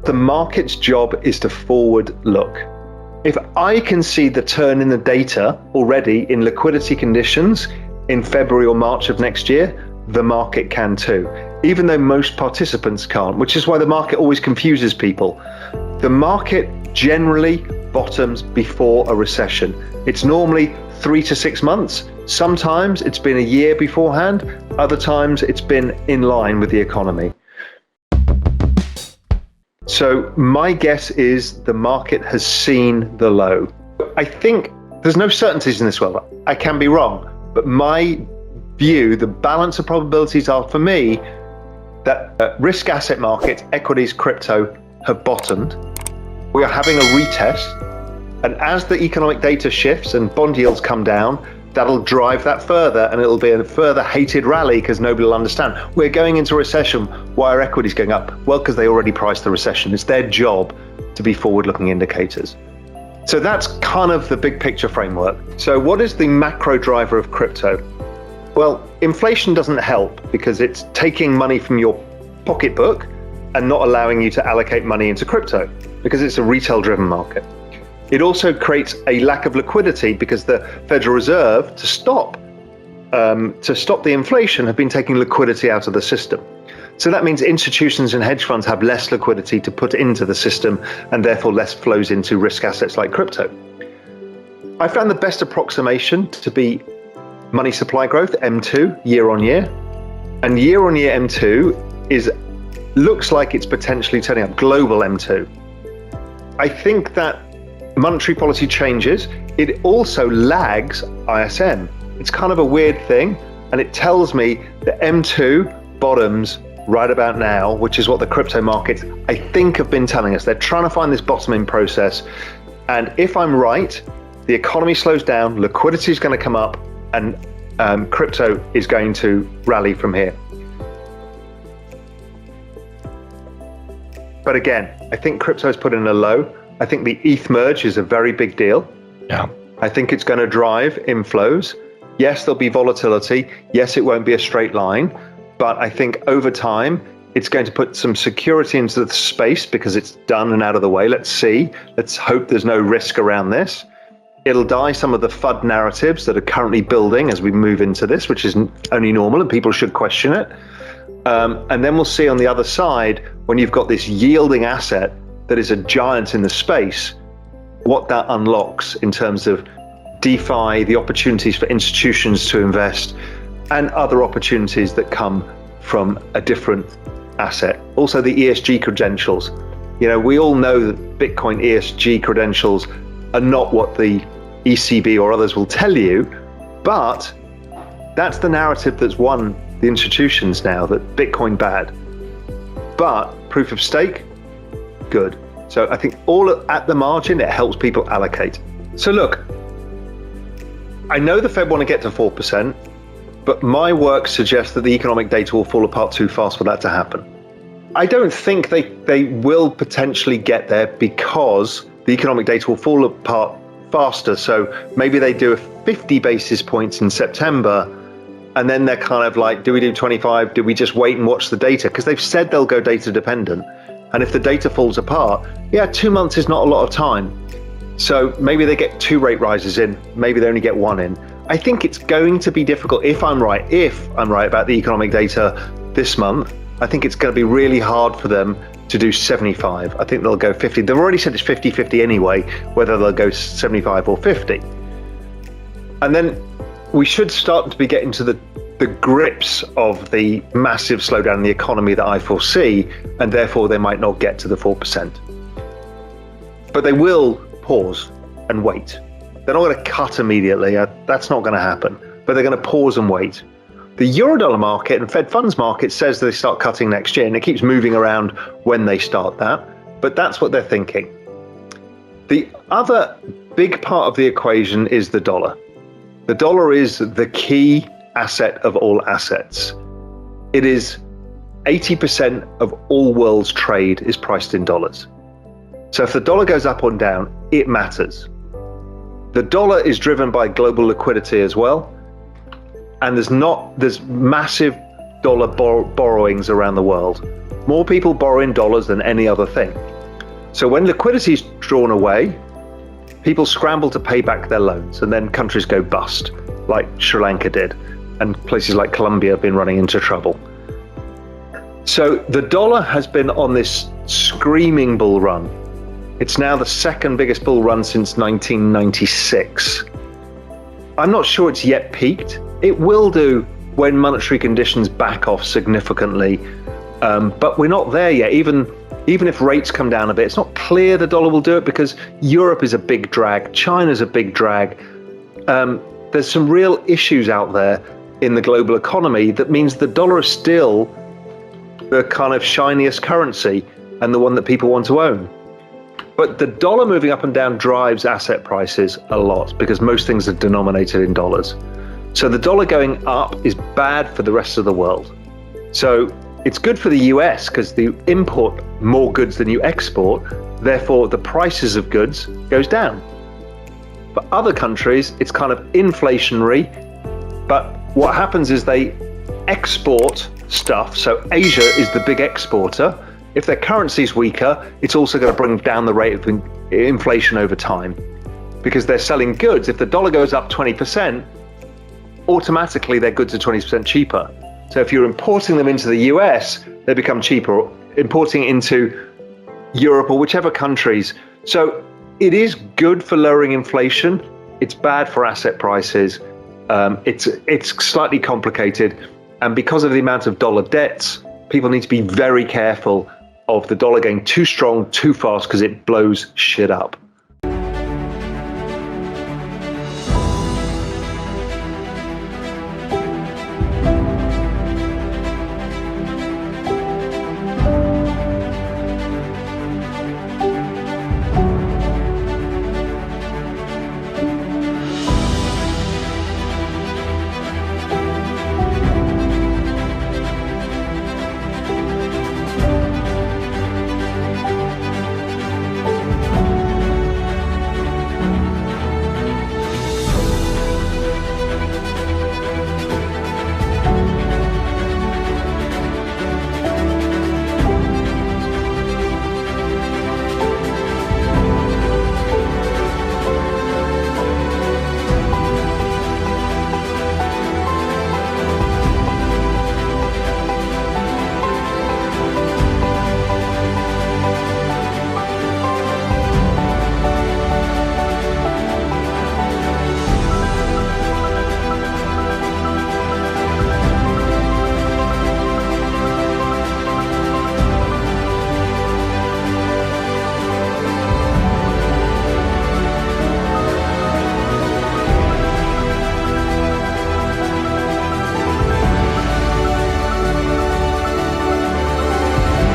The market's job is to forward look. If I can see the turn in the data already in liquidity conditions in February or March of next year, the market can too, even though most participants can't, which is why the market always confuses people. The market generally bottoms before a recession. It's normally 3 to 6 months. Sometimes it's been a year beforehand. Other times it's been in line with the economy. So my guess is the market has seen the low. I think there's no certainties in this world. I can be wrong, but my view, the balance of probabilities are for me that risk asset markets, equities, crypto have bottomed. We are having a retest. And as the economic data shifts and bond yields come down, that'll drive that further, and it'll be a further hated rally because nobody will understand. We're going into a recession. Why are equities going up? Well, because they already priced the recession. It's their job to be forward-looking indicators. So that's kind of the big picture framework. So what is the macro driver of crypto? Well, inflation doesn't help because it's taking money from your pocketbook and not allowing you to allocate money into crypto because it's a retail-driven market. It also creates a lack of liquidity because the Federal Reserve, to stop the inflation, have been taking liquidity out of the system. So that means institutions and hedge funds have less liquidity to put into the system and therefore less flows into risk assets like crypto. I found the best approximation to be money supply growth, M2, year on year. And year on year M2 looks like it's potentially turning up, global M2. I think that monetary policy changes, it also lags ISM. It's kind of a weird thing, and it tells me that M2 bottoms right about now, which is what the crypto markets, I think, have been telling us. They're trying to find this bottoming process. And if I'm right, the economy slows down, liquidity is going to come up, and crypto is going to rally from here. But again, I think crypto has put in a low. I think the ETH merge is a very big deal. Yeah. I think it's going to drive inflows. Yes, there'll be volatility. Yes, it won't be a straight line. But I think over time, it's going to put some security into the space because it's done and out of the way. Let's see. Let's hope there's no risk around this. It'll die some of the FUD narratives that are currently building as we move into this, which is only normal and people should question it. And then we'll see on the other side, when you've got this yielding asset that is a giant in the space, what that unlocks in terms of DeFi, the opportunities for institutions to invest, and other opportunities that come from a different asset. Also the ESG credentials. You know, we all know that Bitcoin ESG credentials are not what the ECB or others will tell you, but that's the narrative that's won the institutions now, that Bitcoin bad. But proof of stake, good. So I think all at the margin, it helps people allocate. So look, I know the Fed want to get to 4%, but my work suggests that the economic data will fall apart too fast for that to happen. I don't think they will potentially get there because the economic data will fall apart faster. So maybe they do a 50 basis points in September, and then they're kind of like, do we do 25? Do we just wait and watch the data? Because they've said they'll go data dependent. And if the data falls apart, yeah, 2 months is not a lot of time. So maybe they get 2 rate rises in, maybe they only get 1 in. I think it's going to be difficult if I'm right about the economic data this month. I think it's going to be really hard for them to do 75. I think they'll go 50. They've already said it's 50-50 anyway, whether they'll go 75 or 50. And then we should start to be getting to the grips of the massive slowdown in the economy that I foresee, and therefore they might not get to the 4%. But they will pause and wait. They're not going to cut immediately. That's not going to happen. But they're going to pause and wait. The Eurodollar market and Fed funds market says they start cutting next year, and it keeps moving around when they start that. But that's what they're thinking. The other big part of the equation is the dollar. The dollar is the key asset of all assets. It is 80% of all world's trade is priced in dollars. So if the dollar goes up or down, it matters. The dollar is driven by global liquidity as well. And there's massive dollar borrowings around the world. More people borrow in dollars than any other thing. So when liquidity is drawn away, people scramble to pay back their loans, and then countries go bust, like Sri Lanka did, and places like Colombia have been running into trouble. So the dollar has been on this screaming bull run. It's now the second biggest bull run since 1996. I'm not sure it's yet peaked. It will do when monetary conditions back off significantly, but we're not there yet. Even if rates come down a bit, it's not clear the dollar will do it because Europe is a big drag, China's a big drag. There's some real issues out there in the global economy that means the dollar is still the kind of shiniest currency and the one that people want to own. But the dollar moving up and down drives asset prices a lot because most things are denominated in dollars. So the dollar going up is bad for the rest of the world. So it's good for the US because you import more goods than you export, therefore the prices of goods goes down. For other countries, it's kind of inflationary, but what happens is they export stuff. So Asia is the big exporter. If their currency is weaker, it's also going to bring down the rate of inflation over time because they're selling goods. If the dollar goes up 20%, automatically their goods are 20% cheaper. So if you're importing them into the US, they become cheaper, importing into Europe or whichever countries. So it is good for lowering inflation. It's bad for asset prices. It's slightly complicated. And because of the amount of dollar debts, people need to be very careful of the dollar going too strong, too fast, because it blows shit up.